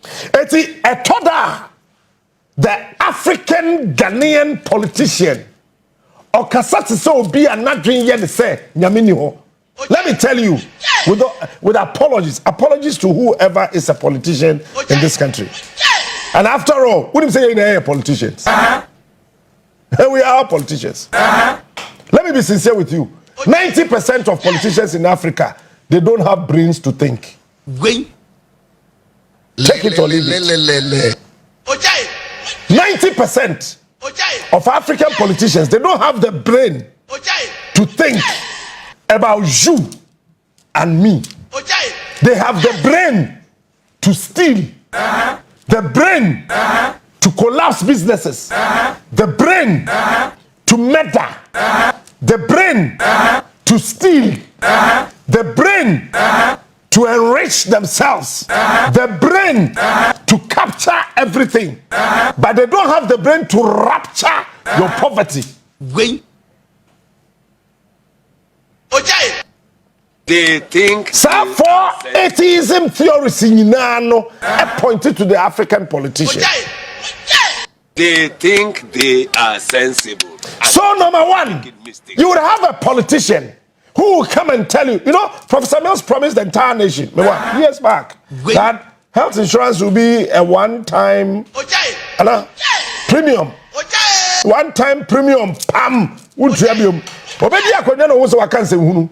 Eti etoda the African Ghanaian politician or kasati so be a nadrin yen say nyamini ho. Let me tell you, with apologies to whoever is a politician in this country. And after all, what do you say in here politicians? We are politicians. Let me be sincere with you. 90% of politicians in Africa, they don't have brains to think. Take it or leave it. 90% of African politicians, they don't have the brain to think about you and me. They have the brain to steal, the brain to collapse businesses, the brain to murder, the brain to steal, the brain to enrich themselves, the brain to capture everything, but they don't have the brain to rapture your poverty. They think so for atheism theories in pointed to the African politicians. They think they are sensible. So number one, you would have a politician who will come and tell you, you know, Professor Mills promised the entire nation years back that health insurance will be a one-time premium. One-time premium, pam, utriabium. Obedi akonya no wo so waka nsem hunu.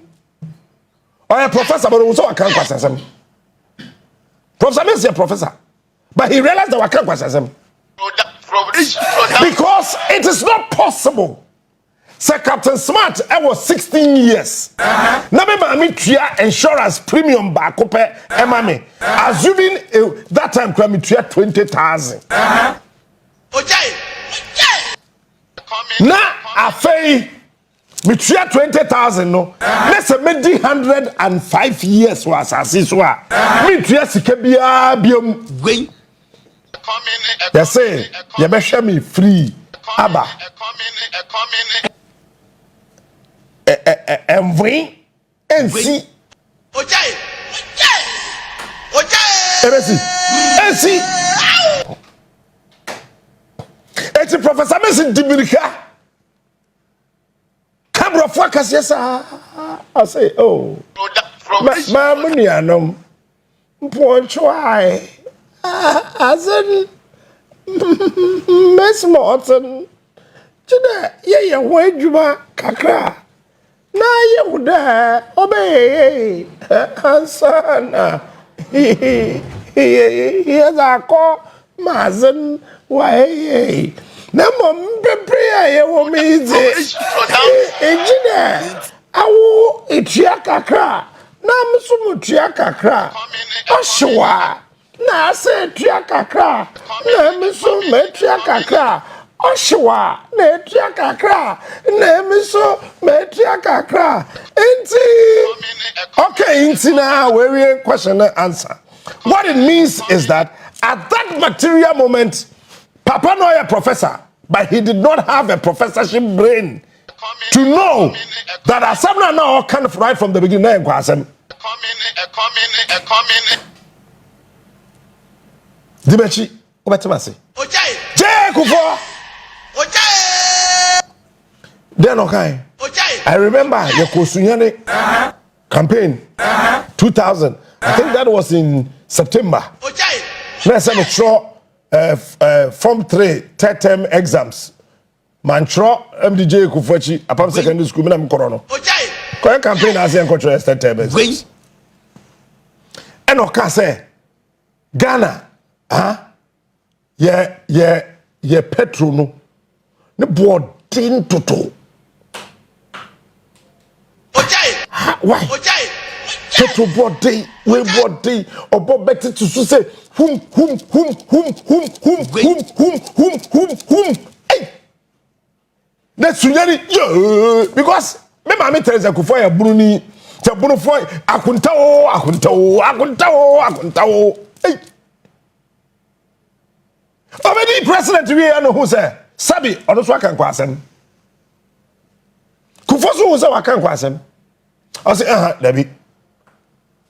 Oya professor but wo so waka kwasasem. Professor Mills is a professor, but he realized that waka kwasasem. Because it is not possible. Sir Captain Smart, I was 16 years. Now me tria insurance premium back up emame. Assuming that time me tria 20,000. Now afei me tria 20,000 no. Let's say me 105 years was asiswa. Me tria sika bia biom. They say you be share me free. Aba. Envy and see. It's a Professor Messi Dominica. Cabra focus, yes, I say, oh, my money, I know. Poor try. As in Miss Morton. Today, yeah, wait, you are kakra. Na yehuda obey ansana he za ko mazen why na mom bebre ye wo mize ejina awu etua kakra na msumu tua kakra ohwa na ase etua kakra na msumu metua kakra Oshwa metia kakra nemiso metia kakra inti. Okay, inti now we question and answer. What it means is that at that material moment, Papa no a professor, but he did not have a professorship brain to know that assembly now kind of right from the beginning. Dibechi, obetimasi. Jay Kufo. Then okay. I remember the Kosunyane campaign 2000. I think that was in September. Let's have a Form 3 third term exams. Mantro MDJ Kufuchi, Apam Secondary School, Minam Corono. Korean campaign as a control third term exams. And okay, say Ghana, yeah, petrol no. Ne board tin toto. Why? Petrol board day, we board day, or board better to say, whom. Hey! That's Sunyani, because me mammy tells a kufoya bruni, Tabunofoy, Akuntao. Hey! Already president we know who say Sabi or those wakan kwasem. Kufosu who say wakan kwasem. I say Debbie.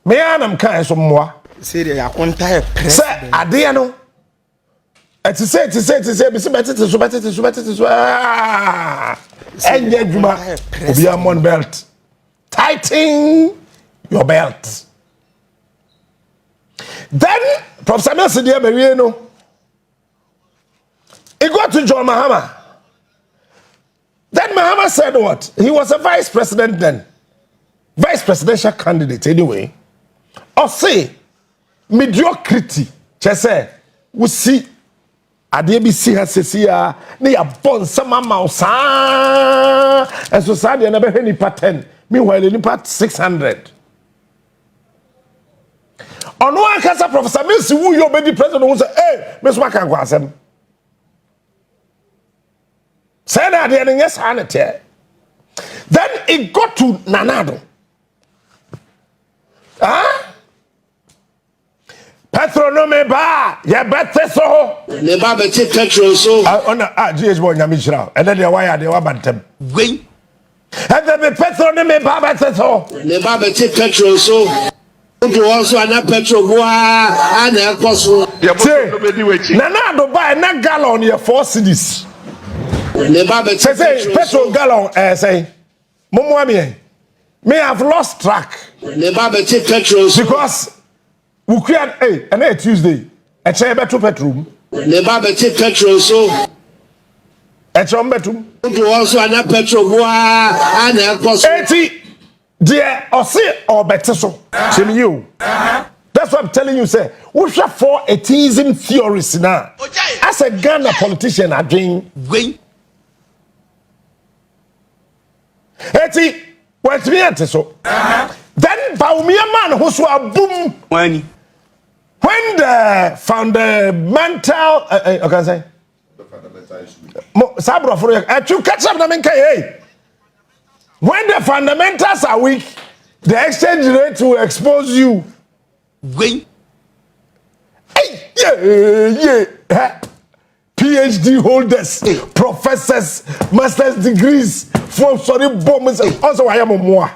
Me anam kan so mwa. Say they are entire president. Say ade no. Eti say be say better so. Enye djuma obi amon belt. Tighten your belt. Then Professor Nelson dey be no. He got to John Mahama. Then Mahama said what? He was a vice president then. Vice presidential candidate anyway. Or say mediocrity. Chese we see Adebi see her sesia ne ya bon sama mausa and society na be heni pattern meanwhile ni part 600 Onua kasa Professor Messi wu yo be di president who say eh me so aka kwa asem say na ade ne yes anete then it got to Nanado Petro no me ba ya bete so ne ba bete petrol so ona GH boy nyame chira and then the wire they wa bantem gwen and then the Petro no me ba bete so ne ba bete petrol so do also ana petrol go ana ekoso na do buy na gallon ye 4 cedis ne ba bete petrol gallon say momo me have lost track ne ba bete petrol so because we create and a Tuesday a chair better petrol ne ba bete petrol so a chombetum do also ana petrol go ana ekoso 80 dear or say or better so tell you that's what I'm telling you say we shall for atheism theories now as a Ghana politician again gwen 80 what me at so then Baumia man who so a boom when the fundamental okay say sabro for you catch up na men kai when the fundamentals are weak the exchange rate will expose you gwen yeah PhD holders professors master's degrees for sorry bombs also I am more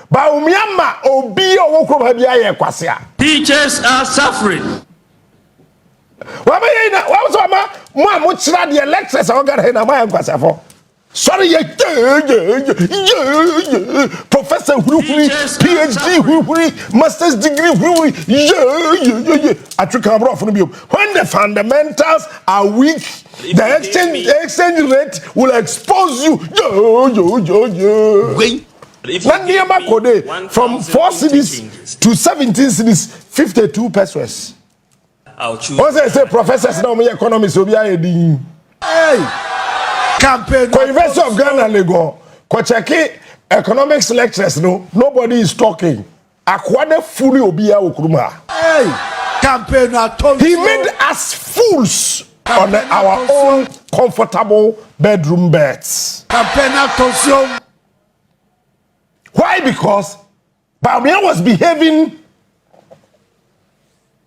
ba umiama obi owokro ba bia ye kwase a teachers are suffering wa ba ye na wa so ma mo chira de lectures o gar he na ma kwase for sorry ye professor hurukuri PhD hurukuri master's degree hurukuri African bro for no when the fundamentals are weak the exchange rate will expose you from 4 cities to 17 cities 52 pesos. Once say professors now me economics obi ayedin. Hey. Campaign for University of Ghana Lagos. Ko check economics lectures no nobody is talking. Akwade fully obi a okruma. Hey. Campaign he made us fools on our own comfortable bedroom beds. Campaign attention. Why? Because Baumia was behaving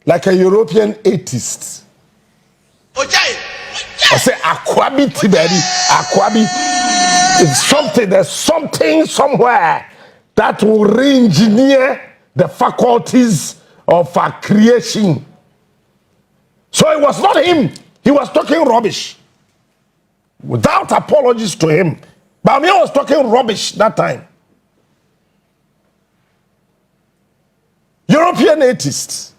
like a European atheist. I say Akwabi Tiberi, Akwabi is something, there's something somewhere that will re-engineer the faculties of our creation. So it was not him, he was talking rubbish. Without apologies to him. Baumia was talking rubbish that time. European atheists.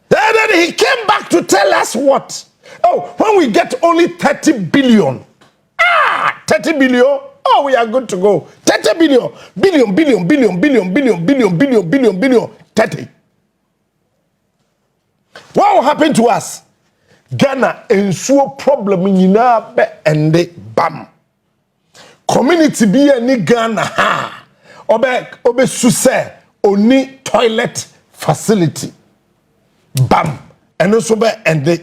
Then he came back to tell us what? Oh, when we get only 30 billion. 30 billion. Oh, we are good to go. 30 billion. Billion. 30. What will happen to us? Ghana ensuo problem nyina be ende bam. Community be any Ghana ha. Obe suse oni toilet facility. Bam. And also be ende.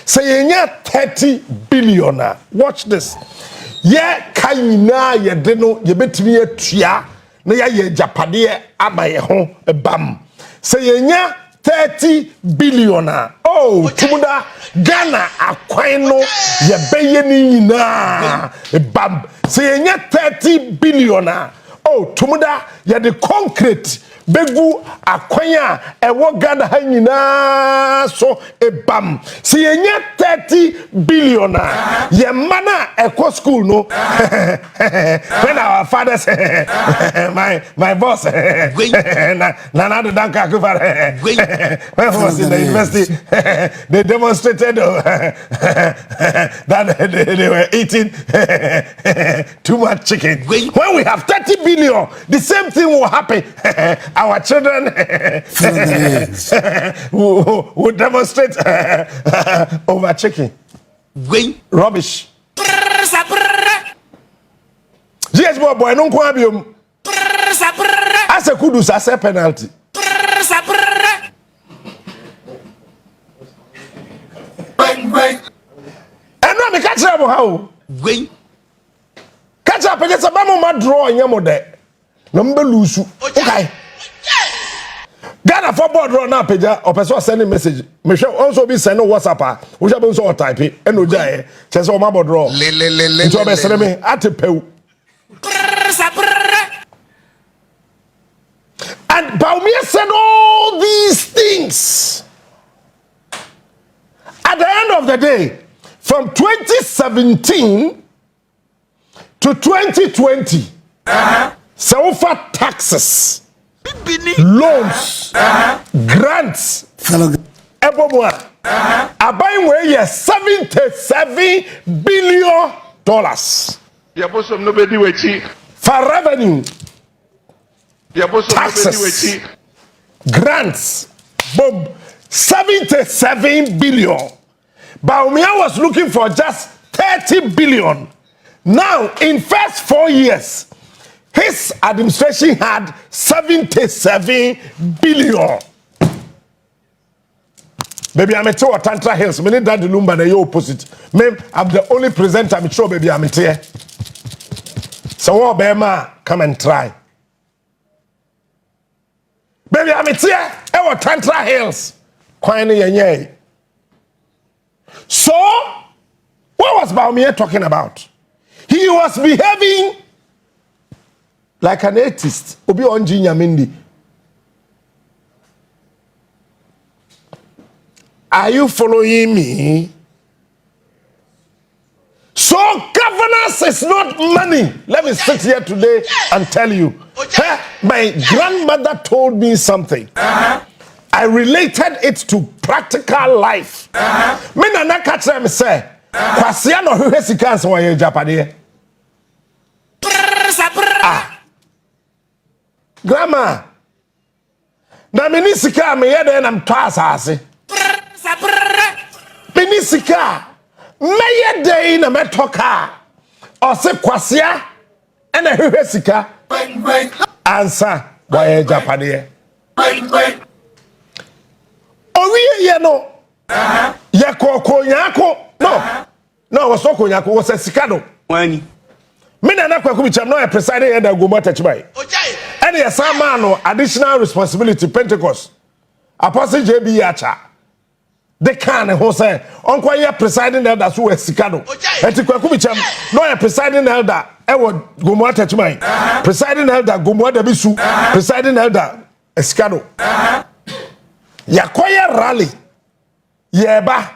Say yenya 30 billion. Watch this. Ye kanyina ye deno ye betimi ye tua na ye japade ama ye ho bam. Say yenya 30 billion. Oh, tumuda Ghana akwan no ye beye ni nyina bam. Say yenya 30 billion. oh tumuda ya the concrete begu akwanya ewo Ghana ha nyina so ebam si yenye 30 billion ye mana eko school no when our fathers my boss na the danka cover when I was in the university they demonstrated that they were eating too much chicken. When we have 30 billion, the same thing will happen. Our children will demonstrate over chicken. Rubbish. Yes, boy, no kwabium. As a kudus, as a penalty. And no, me catch up how. Catch up against a mama draw in your mode. Number lose. Okay. Ghana football draw now, Peja, or person sending message. Me shall also be sending WhatsApp. We shall also type it. And no jay. Just all my draw. Into a message me at a pew. And Baumia said all these things. At the end of the day, from 2017 to 2020, so far taxes, loans, grants, everyone are buying way $77 billion for revenue, taxes, grants, boom, 77 billion. Baumia was looking for just 30 billion. Now, in first 4 years, his administration had 77 billion. Baby, I'm a tour Tantra Hills. Me need that the Lumba the opposite. Me, I'm the only presenter. I'm sure, baby, I'm here. So, what, Bema, come and try. Baby, I'm here. Ewa Tantra Hills. Kwani yenye. So, what was Baumia talking about? He was behaving like an atheist. Obi onji nyamindi. Are you following me? So governance is not money. Let me sit here today and tell you. My grandmother told me something. I related it to practical life. Me nana catch them say, "Kwasia no hwe sika nso wa Japade." Grandma, na me ni sika me yede na mto asase. Me ni sika me yede na metoka. O se kwasia na hwe sika. Answer wa Japade. Owie ye no. Ye kokonyako. No, was so konyako was a sikado. Wani. Me na kwaku bicham no e presiding head agomo tachibai. And ye some man no additional responsibility Pentecost. Apostle JB Yacha. They can who say onko ye presiding elder so we sikado. Enti kwaku bicham no e presiding elder e wo gomo tachibai. Presiding elder gomo da bisu. Presiding elder esikado. Yakoye rally. Yeba.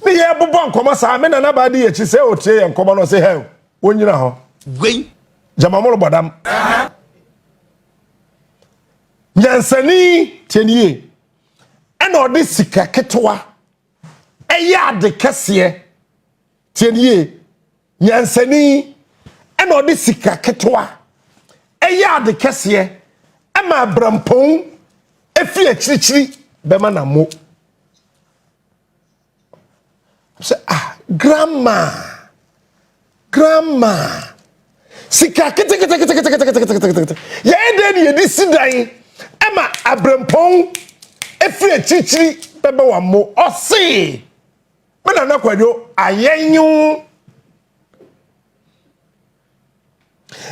Me ye bobon nkoma sa me na ba di echi se o tie nkoma no se he wonyina ho. Gwen. Jamamolo bodam. Nyansani tienie. E na odi sika ketwa. E ya de kese. Tienie. Nyansani e na odi sika ketwa. E ya de kese. E ma brampon efi echichiri be ma na mo. Say, grandma, sika kete. Ye den ye di sidai. Ema abrempon efri echichiri bebe wa mo. Osi. Me na nakwadwo ayenyu.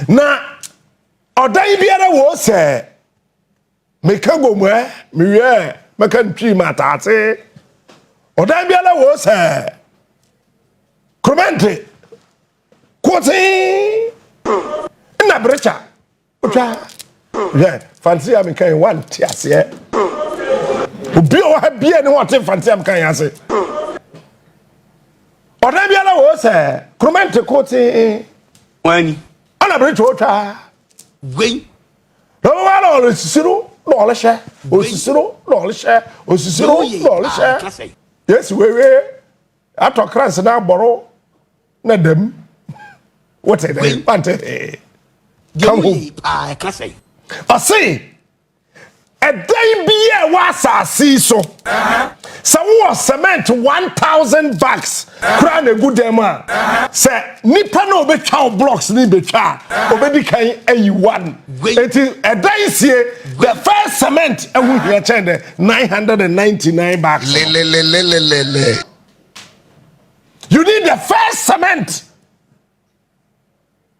Na odan biara wo se meka gomwe miwe meka ntwi matate. Odan biara wo se Clemente, Quoting na brecha, Yeah, fancy I'm kind one tears here. Obi o ha bia ne what fancy I'm kind ase. Oda bia na wo se kromante koti Wani. ana bridge otwa. Gwen. No wa no sisiru no ole hye. Osisiru no ole hye. Osisiru no ole hye. Yes we atokrans na boro na dem. What a day. Pante. Come home. I say, a day be a wasa see so. So was cement 1,000 bucks. Crown a good dema. Say, nipa no be chow blocks ni be cha. Obedi kan a one. It is a day see the first cement and we hear chende 999 bucks. You need the first cement.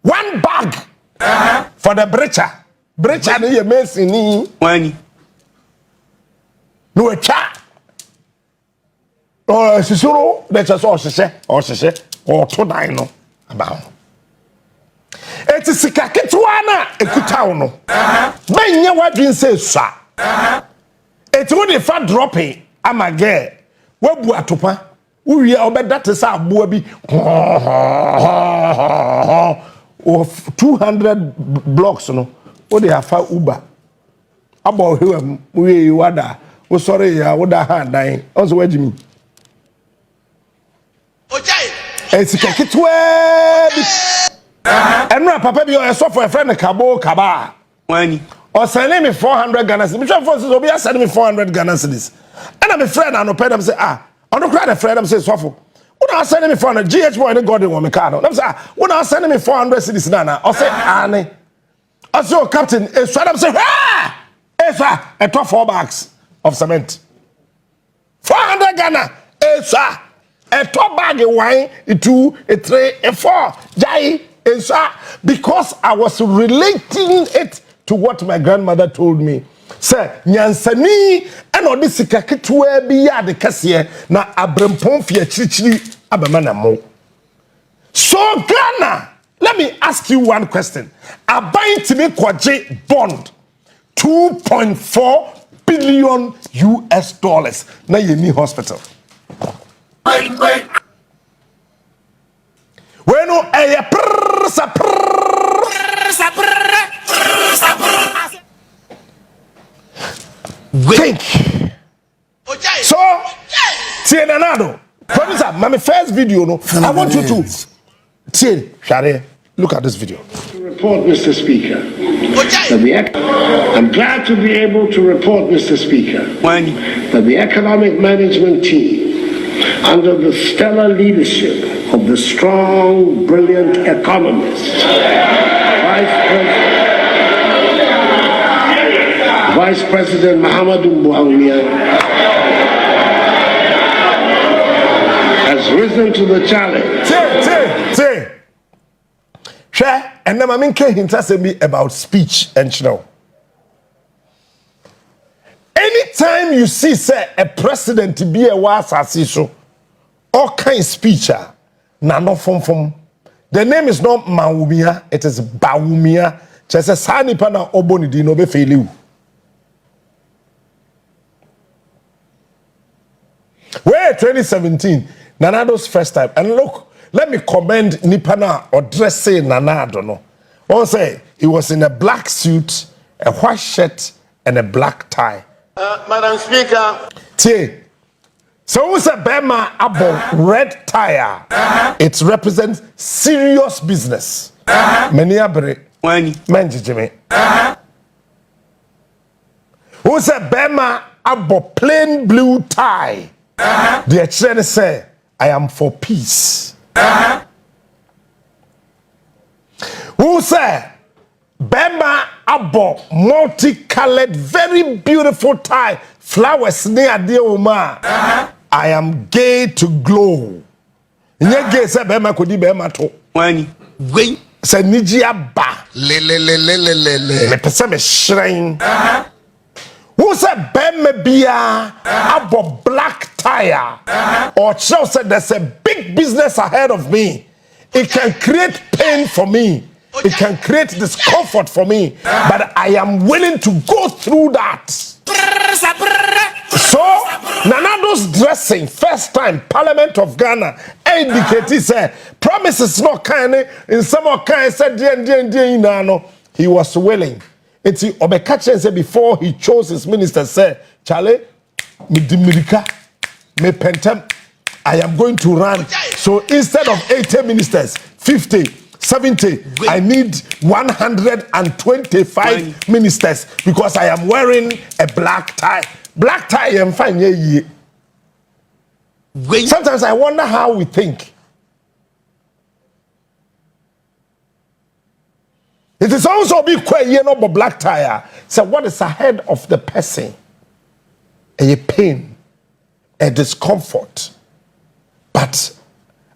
One bag for the breacher. Breacher ni ye mesi ni. Wani. No cha. Oh, sisuru de cha so osese or to nine no about. Eti sika ketwa na ekuta wo no. Menye wadwin say sa. Eti wo de fa dropping amage. Wabu atopa. Uwie obeda te sa aboa bi. Of 200 blocks no o dey afa uber abo hewam we wada wo sorry ya wo da ha dan onso wagimi ojai esika kitwe bi enra papa bi o so for a friend kaba Wani o send me 400 Ghana cedis bishop for so be send me 400 Ghana cedis and my friend and no pay them say ono cry the friend them say so for when I send me 400 GH boy and God in my car. Them say when I send me 400 cedis na I say ane. I say captain is try them say ah sir a top 4 bags of cement. 400 Ghana sir a top bag of wine, a 2, a 3, a 4 jai sir because I was relating it to what my grandmother told me. Sir, nyansani eno de sika ketwa bi ya de kase na abrempon fie chirichiri abama na mo. So Ghana, let me ask you one question. Abai timi kwaje bond 2.4 billion US dollars na yeni hospital. Bueno think. So, Tienanado, producer, my first video, no, I want you to Tien, Share, look at this video. Report, Mr. Speaker. I'm glad to be able to report, Mr. Speaker, that the economic management team, under the stellar leadership of the strong, brilliant economist, Vice President Mahamadou Bouhouia, has risen to the challenge. Share, and then I mean, can me about speech and show. Anytime you see, say, a president to be a was so, all kind speecher, na no from. The name is not Maumia, it is Baumia. Just a sani pana oboni di no be feliu. Where 2017, Nanado's first time. And look, let me commend Nipana or dressing Nanado. No, one say he was in a black suit, a white shirt, and a black tie. Madam Speaker. Tie. So who's a Bema abo red tire? It represents serious business. Many abre. Menji Jimmy. Who's a Bema abo plain blue tie? The children say, I am for peace. Who say, Bema abo multicolored, very beautiful tie, flowers near the Oma. I am gay to glow. Nye gay say Bema kodi Bema to. Say Nijia ba. Me pese me shrine. Who said Bema Bia abo black tire? Or Charles said there's a big business ahead of me. It can create pain for me. It can create discomfort for me, but I am willing to go through that. So, Nanado's dressing, first time, Parliament of Ghana, indicated, say, promises not kind, in some kind, said, he was willing. It's Obekache said before he chose his minister, said, Charlie, me dimirika, me pentem, I am going to run. So instead of 80 ministers, 50, 70, I need 125 ministers because I am wearing a black tie. Black tie, I'm fine. Sometimes I wonder how we think. It is also be quite but black tie. So what is ahead of the person? A pain, a discomfort. But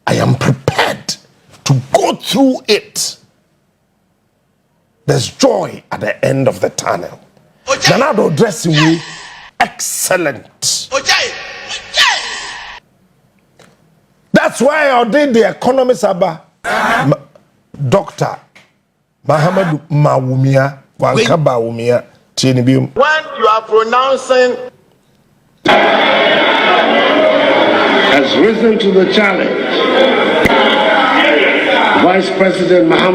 I am prepared to go through it. There's joy at the end of the tunnel. Nanado dressing me excellent. That's why I did the economist Dr. Mahamadu Mawumia Wankaba Umia Chinibium. When you are pronouncing has risen to the challenge. Vice President Muhammad